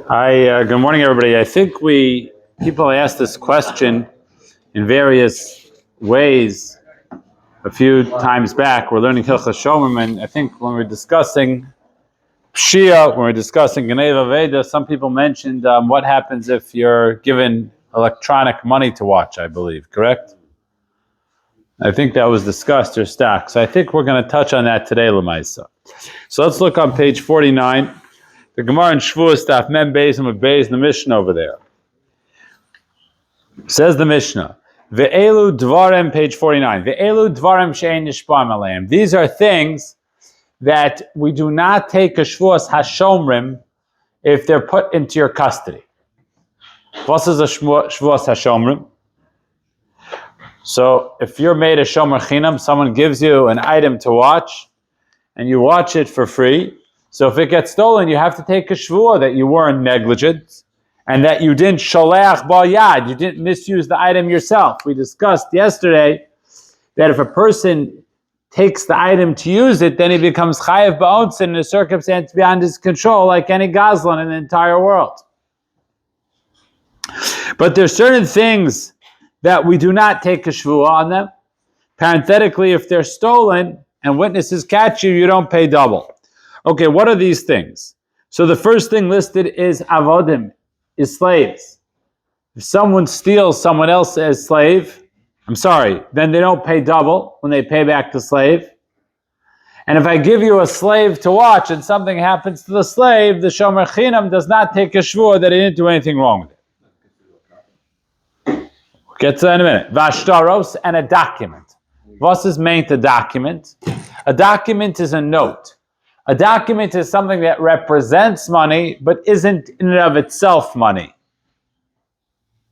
Hi, good morning, everybody. I think people asked this question in various ways a few times back. We're learning Hilchos Shomrim, and I think when we're discussing Pshia, when we're discussing Geneva Veda, some people mentioned what happens if you're given electronic money to watch, I believe, correct? I think that was discussed or stacked. So I think we're going to touch on that today, Lamaisa. So let's look on page 49. The Gemara in Shavuos, Daf Mem Beis and Beis, the Mishnah over there. Says the Mishnah, Ve'elu Dvarem, page 49. Ve'elu Dvarem she'ein nishpam aleim. These are things that we do not take a Shavuos Hashomrim if they're put into your custody. What is a Shavuos Hashomrim? So if you're made a Shomer Chinam, someone gives you an item to watch, and you watch it for free. So if it gets stolen, you have to take a shvuah that you weren't negligent and that you didn't sholeach bal yad, you didn't misuse the item yourself. We discussed yesterday that if a person takes the item to use it, then he becomes chayev ba'onsin in a circumstance beyond his control, like any gazlan in the entire world. But there's certain things that we do not take a shvuah on them. Parenthetically, if they're stolen and witnesses catch you, you don't pay double. Okay, what are these things? So the first thing listed is avodim, is slaves. If someone steals someone else as slave, then they don't pay double when they pay back the slave. And if I give you a slave to watch and something happens to the slave, the Shomer Chinam does not take a shvuah that he didn't do anything wrong with it. We'll get to that in a minute. Vashtaros, and a document. What is meant a document? A document is a note. A document is something that represents money, but isn't in and of itself money.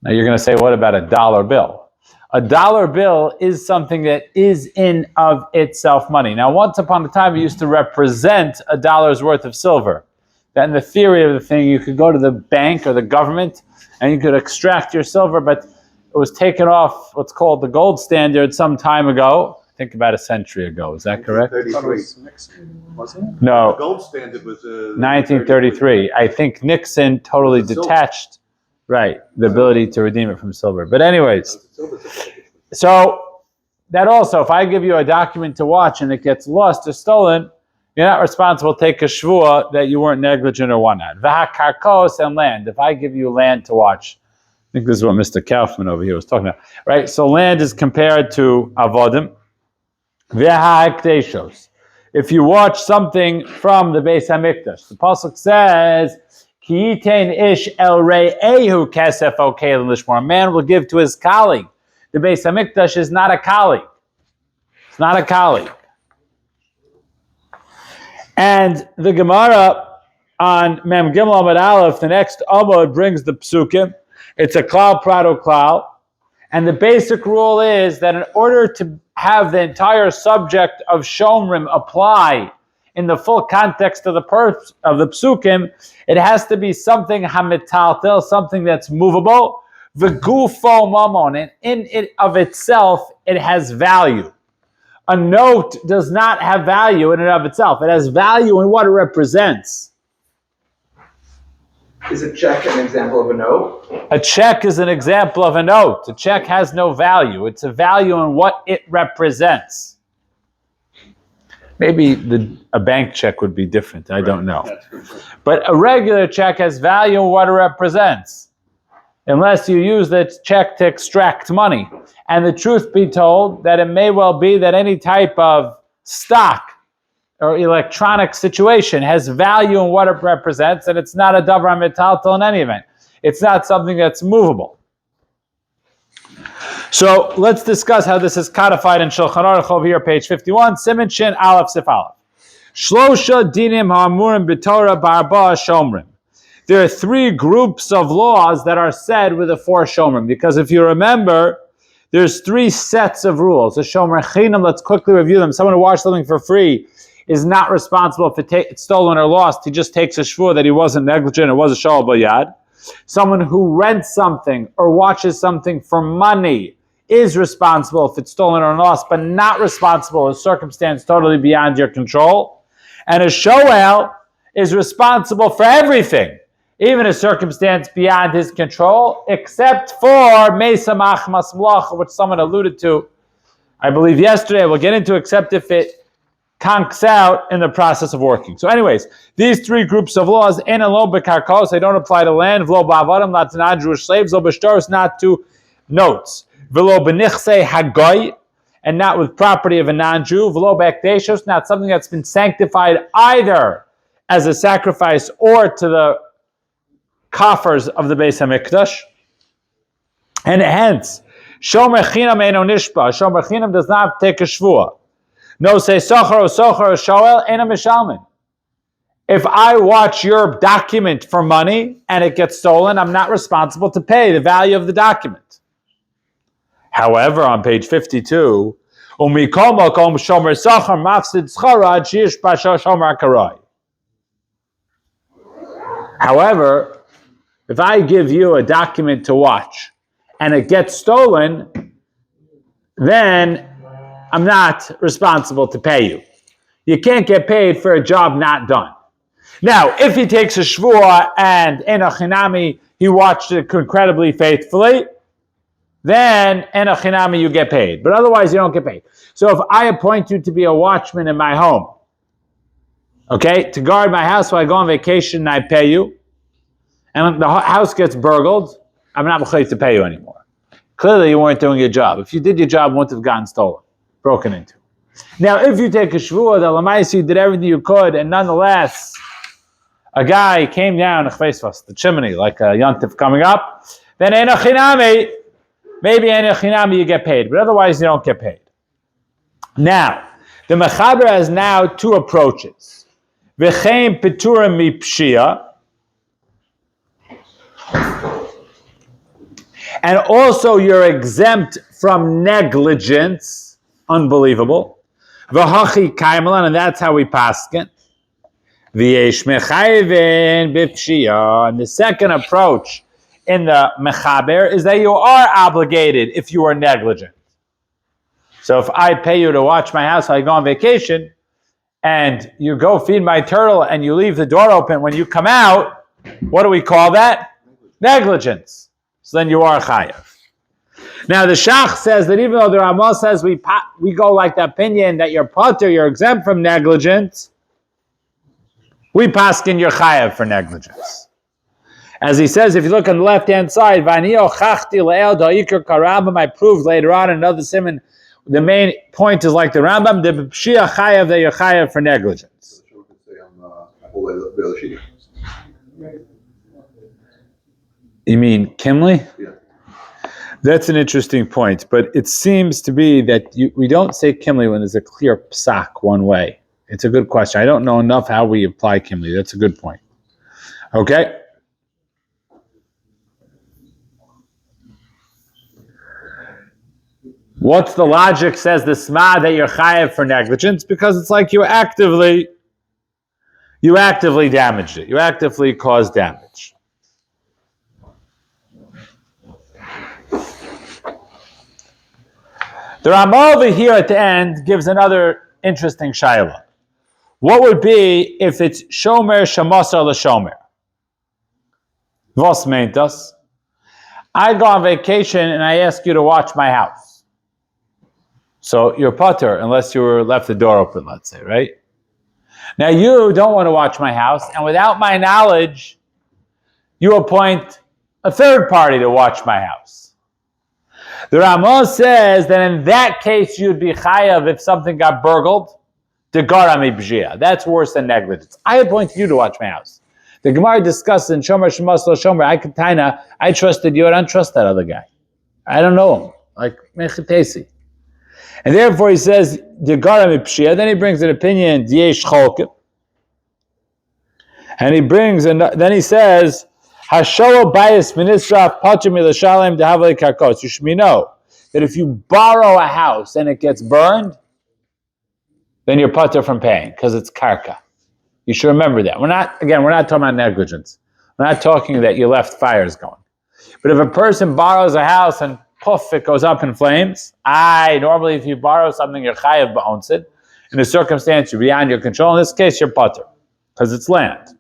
Now you're going to say, what about a dollar bill? A dollar bill is something that is in of itself money. Now, once upon a time, it used to represent a dollar's worth of silver. That in the theory of the thing, you could go to the bank or the government and you could extract your silver, but it was taken off what's called the gold standard some time ago. I think about a century ago. Is that correct? 1933, wasn't it? No. The gold standard was 1933. I think Nixon totally detached, right, the ability to redeem it from silver. But anyways, so that also, if I give you a document to watch and it gets lost or stolen, you're not responsible to take a shvuah that you weren't negligent or whatnot. V'hakarkos, and land. If I give you land to watch, I think this is what Mr. Kaufman over here was talking about, right? So land is compared to avodim. If you watch something from the Beis Hamikdash, the pasuk says, "Ki yitein ish el re'ehu kesef okelim lishmor." A man will give to his colleague. The Beis Hamikdash is not a colleague. It's not a colleague. And the Gemara on Mem Gimel Amud Aleph, the next Amud, brings the psukim. It's a klal prado klal. And the basic rule is that in order to have the entire subject of Shomrim apply in the full context of the psukim, it has to be something hamitaltel, something that's movable, v'gufo mamon, and in it of itself, it has value. A note does not have value in and of itself. It has value in what it represents. Is a check an example of a note? A check is an example of a note. A check has no value. It's a value in what it represents. Maybe a bank check would be different. I don't know. But a regular check has value in what it represents, unless you use the check to extract money. And the truth be told, that it may well be that any type of stock or electronic situation has value in what it represents, and it's not a davar metaltal in any event. It's not something that's movable. So let's discuss how this is codified in Shulchan Aruch over here, page 51, Siman Shin Aleph Sif Aleph. Shlosha dinim ha'amurim b'Torah b'arba'a shomrim. There are three groups of laws that are said with the four shomrim, because if you remember, there's three sets of rules. The shomer chinam, let's quickly review them. Someone who watched something for free is not responsible if it's stolen or lost. He just takes a shvuah that he wasn't negligent, it was a shal bayad. Someone who rents something or watches something for money is responsible if it's stolen or lost, but not responsible in a circumstance totally beyond your control. And a shoel is responsible for everything. even a circumstance beyond his control, except for Mesa Machmas Mlacha, which someone alluded to, I believe yesterday. We'll get into except if it conks out in the process of working. So anyways, these three groups of laws, in and lo bekarkos, they don't apply to land, v'lo ba'avadim, not to non-Jewish slaves, lo b'shtaros, not to notes, v'lo b'nichsei hagoy, and not with property of a non-Jew, v'lo b'ekdeshos, not something that's been sanctified either as a sacrifice or to the coffers of the Beis HaMikdash. And hence, shomer chinam eino nishba, shomer chinam does not take a shvuah. No, say socher or shoel ena mishalmin. If I watch your document for money and it gets stolen, I'm not responsible to pay the value of the document. However, on page 52, umikol makom shomer socher mafsid schara shish basha shomer karai. However, if I give you a document to watch and it gets stolen, then I'm not responsible to pay you. You can't get paid for a job not done. Now, if he takes a shvuah and in a chinami he watched it incredibly faithfully, then in a chinami you get paid. But otherwise you don't get paid. So if I appoint you to be a watchman in my home, okay, to guard my house while I go on vacation and I pay you, and the house gets burgled, I'm not going to pay you anymore. Clearly you weren't doing your job. If you did your job, it wouldn't have gotten stolen, broken into. Now, if you take a shvuah that lamaisi you did everything you could, and nonetheless, a guy came down the chimney, like a yontif coming up, then in a chinami, maybe in a chinami you get paid, but otherwise you don't get paid. Now, the mechaber has now two approaches. V'chein peturim mipshia, and also you're exempt from negligence. Unbelievable. V'hachi kaimelan, and that's how we paskin. V'yesh mechayvin b'pshia. And the second approach in the mechaber is that you are obligated if you are negligent. So if I pay you to watch my house while I go on vacation, and you go feed my turtle and you leave the door open, when you come out, what do we call that? Negligence. So then you are chayav. Now the Shach says that even though the Ramah says we go like the opinion that you're pater, you're exempt from negligence, we paskin your chayav for negligence. As he says, if you look on the left-hand side, I proved later on in another simon, the main point is like the Rambam, the pshia chayav, that you're chayav for negligence. You mean Kimli? Yeah. That's an interesting point, but it seems to be that we don't say Kimli when there's a clear psak one way. It's a good question. I don't know enough how we apply Kimli. That's a good point. Okay? What's the logic, says the Sma, that you're chayav for negligence? Because it's like you actively damaged it. You actively caused damage. The Ramah over here at the end gives another interesting shayla. What would be if it's shomer shemasar l'shomer? Vos meintas? I go on vacation and I ask you to watch my house. So you're pater unless you were left the door open, let's say, right? Now you don't want to watch my house, and without my knowledge, you appoint a third party to watch my house. The Ramah says that in that case you'd be chayav if something got burgled. That's worse than negligence. I appointed you to watch my house. The Gemara discusses in Shomer Shemas Lo Shomer, I trusted you, I don't trust that other guy. I don't know him. Like Mechetesi. And therefore he says, then he brings an opinion, Diesh Cholkim. And he brings, and then he says, Hasholo Bayis Ministra Pachim Ilashalem Dehavle Karkos. You should know that if you borrow a house and it gets burned, then you're pater from paying because it's karka. You should remember that. We're not talking about negligence. We're not talking that you left fires going. But if a person borrows a house and poof, it goes up in flames, normally if you borrow something, you're chayav ba'ons it. In a circumstance, you're beyond your control. In this case, you're pater because it's land.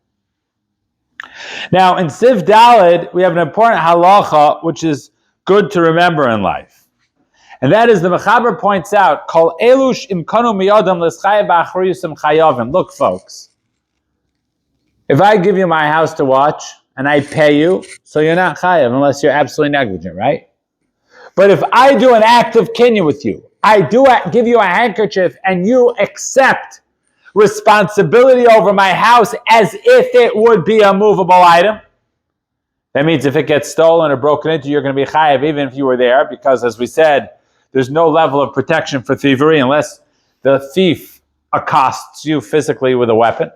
Now, in Siv Daled, we have an important halacha, which is good to remember in life. And that is the Mechaber points out, Kol elush imkanu miyodam l'schayev b'achriyusim chayavim. Look, folks, if I give you my house to watch and I pay you, so you're not chayav unless you're absolutely negligent, right? But if I do an act of kinyan with you, I do give you a handkerchief and you accept responsibility over my house as if it would be a movable item, that means if it gets stolen or broken into, you're going to be chayav even if you were there, because as we said, there's no level of protection for thievery unless the thief accosts you physically with a weapon.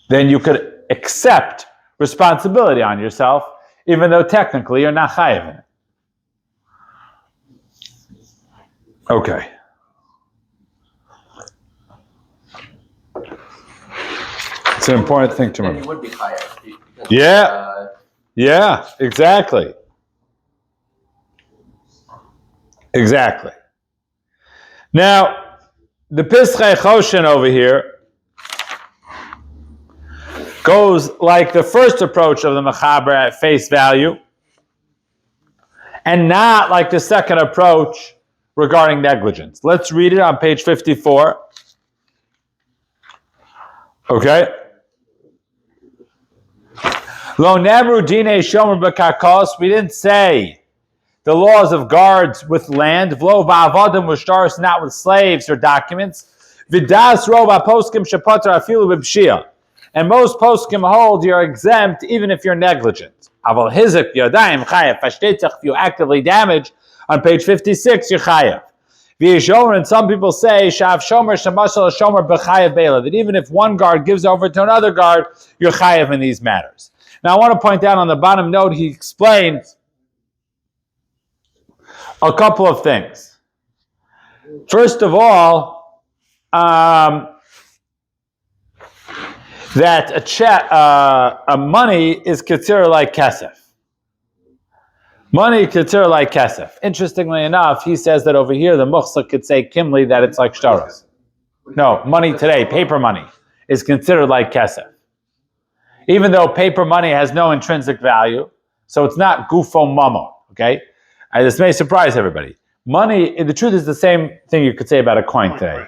Then you could accept responsibility on yourself, even though technically you're not chayav in it. Okay. It's an important thing to remember. Then you would be chayav. Yeah, exactly. Exactly. Now, the Pischei Choshen over here goes like the first approach of the Mechaber at face value, and not like the second approach regarding negligence. Let's read it on page 54. Okay. Lo nemru dinei shomer b'karkos. We didn't say the laws of guards with land. V'lo va'avadim v'shtaros, not with slaves or documents. V'das rov ha'poskim shepater afilu b'pshia. And most poskim hold you're exempt even if you're negligent. Aval hizuk yadayim chayav fashtetzach. If you actively damage, on page 56, you're chayav. V'yishomer, and some people say shav shomer shemashal shomer b'chayav beila, that even if one guard gives over to another guard, you're chayav in these matters. Now I want to point out on the bottom note, he explains a couple of things. First of all, that a money is considered like kesef. Money considered like kesef. Interestingly enough, he says that over here the muchsa could say kimli that it's like shtaros. No, money today, paper money, is considered like kesef. Even though paper money has no intrinsic value, so it's not gufo mamo, okay? This may surprise everybody. Money, the truth is the same thing you could say about a coin today.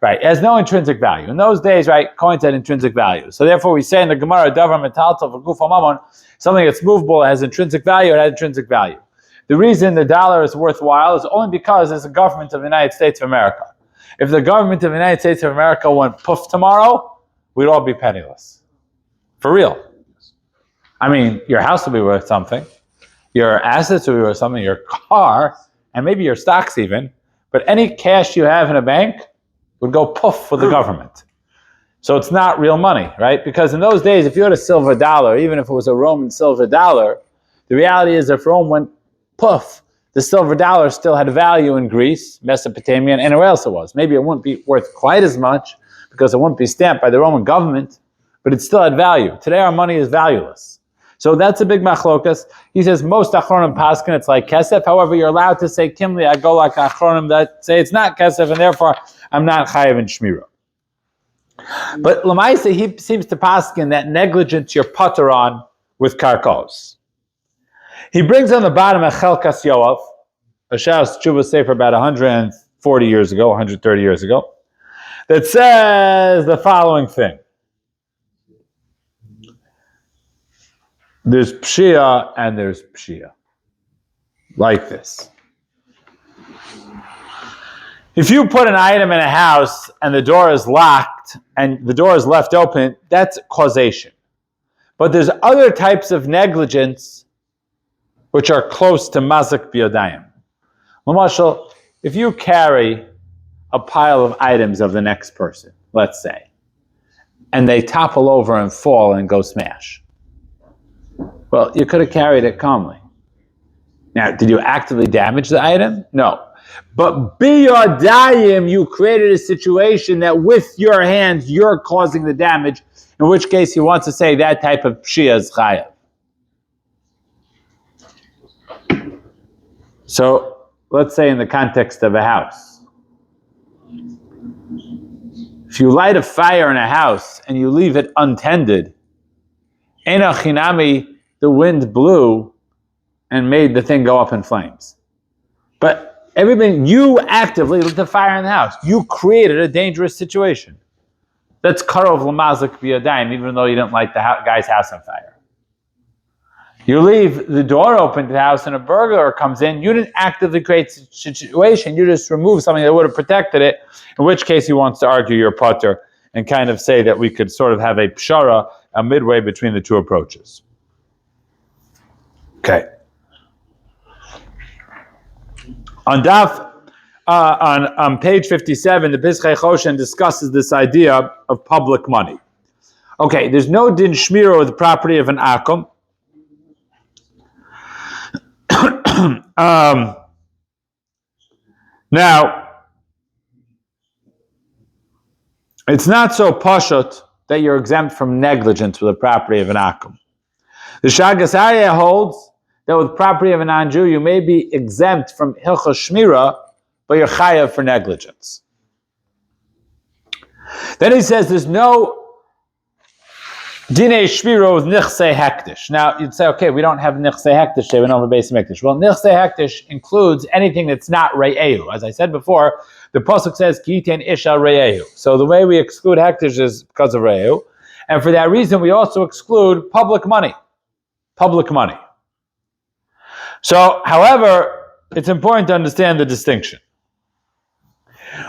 Right, it has no intrinsic value. In those days, right, coins had intrinsic value. So therefore we say in the Gemara, davar metaltal v'gufo mamon, something that's movable, has intrinsic value, it has intrinsic value. The reason the dollar is worthwhile is only because it's the government of the United States of America. If the government of the United States of America went poof tomorrow, we'd all be penniless. For real. I mean, your house will be worth something, your assets will be worth something, your car, and maybe your stocks even, but any cash you have in a bank would go poof for the government. So it's not real money, right? Because in those days, if you had a silver dollar, even if it was a Roman silver dollar, the reality is if Rome went poof, the silver dollar still had value in Greece, Mesopotamia, and anywhere else it was. Maybe it wouldn't be worth quite as much because it wouldn't be stamped by the Roman government, but it still had value. Today our money is valueless. So that's a big machlokas. He says most achronim paskin, it's like kesef. However, you're allowed to say kimli, I go like achronim that say it's not kesef, and therefore I'm not chayav in shmira. But Lamaisa, he seems to paskin that negligence you're putter on with karkos. He brings on the bottom a chelkas yoav, a Shas Tshuva Sefer about 140 years ago, 130 years ago, that says the following thing. There's pshia and there's pshia. Like this. If you put an item in a house and the door is locked and the door is left open, that's causation. But there's other types of negligence which are close to mazik biyodayim. L'mashal, if you carry a pile of items of the next person, let's say, and they topple over and fall and go smash, well, you could have carried it calmly. Now, did you actively damage the item? No. But biyodayim, you created a situation that with your hands, you're causing the damage, in which case he wants to say that type of pshia is chayav. So, let's say in the context of a house. If you light a fire in a house and you leave it untended, Eina chinami, the wind blew and made the thing go up in flames. But everything, you actively lit the fire in the house. You created a dangerous situation. That's karov l'mazik b'yadayim, even though you didn't light the guy's house on fire. You leave the door open to the house and a burglar comes in, you didn't actively create a situation, you just removed something that would have protected it, in which case he wants to argue your putter and kind of say that we could sort of have a pshara, a midway between the two approaches. Okay. On page 57, the Pischei Choshen discusses this idea of public money. Okay, there's no din shmira of the property of an akum. Now, it's not so pashut that you're exempt from negligence with the property of an akum. The Shagas Aryeh holds that with property of a non-Jew, you may be exempt from hilchos shmira, but you're chayav for negligence. Then he says there's no dinei shmira with nichsei hektish. Now, you'd say, okay, we don't have nichsei hektish today, we don't have a base hektish. Well, nichsei hektish includes anything that's not re'ehu. As I said before, the pasuk says, ki yiten isha re'ehu. So the way we exclude hektish is because of re'ehu. And for that reason, we also exclude public money. Public money. So, however, it's important to understand the distinction.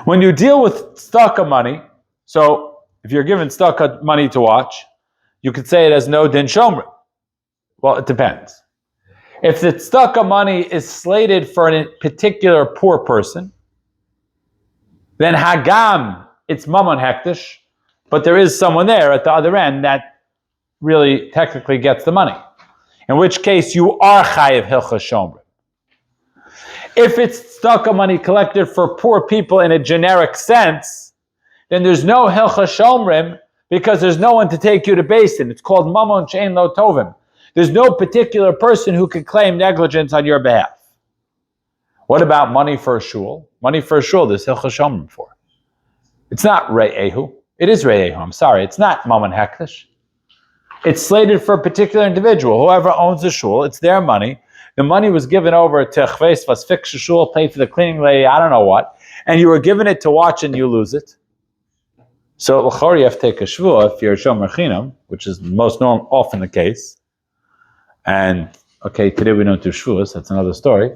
When you deal with tzedakah money, so if you're given tzedakah money to watch, you could say it has no din shomrim. Well, it depends. If the tzedakah money is slated for a particular poor person, then hagam, it's mammon hektish, but there is someone there at the other end that really technically gets the money. In which case you are chayiv hilchos shomrim. If it's tzedakah money collected for poor people in a generic sense, then there's no hilchos shomrim because there's no one to take you to beis din. It's called mamon she'ein lo tovim. There's no particular person who could claim negligence on your behalf. What about money for a shul? Money for a shul, there's hilchos shomrim for. It's not re'ehu. It is re'ehu, I'm sorry. It's not mamon hektish. It's slated for a particular individual. Whoever owns the shul, it's their money. The money was given over to chves was fix the shul, pay for the cleaning lady, I don't know what, and you were given it to watch and you lose it. So l'chor you have to take a shvuah if you're a shomer chinam, which is most often the case. And okay, today we don't do shvuahs, that's another story,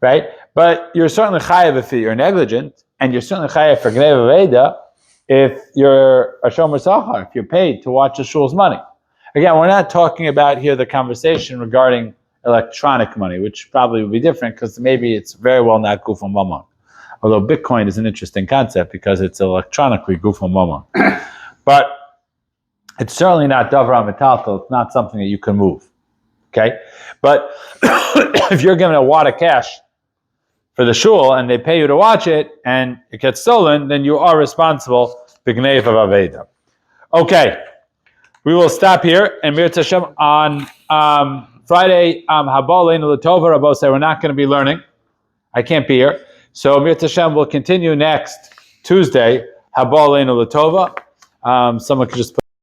right? But you're certainly chayav if you're negligent, and you're certainly chayav for gnei v'veda if you're a shomer sachar, if you're paid to watch the shul's money. Again, we're not talking about here the conversation regarding electronic money, which probably would be different because maybe it's very well not guf mamon. Although Bitcoin is an interesting concept because it's electronically guf mamon. But it's certainly not davar metaltal. It's not something that you can move. Okay? But if you're given a wad of cash for the shul and they pay you to watch it and it gets stolen, then you are responsible b'gnei v'aveda. Okay. We will stop here, and Mir Tashem on Friday, Habal Leinu L'Tova, Rabbo said we're not going to be learning. I can't be here. So Mir Tashem will continue next Tuesday, Habal Leinu L'Tova. Someone could just put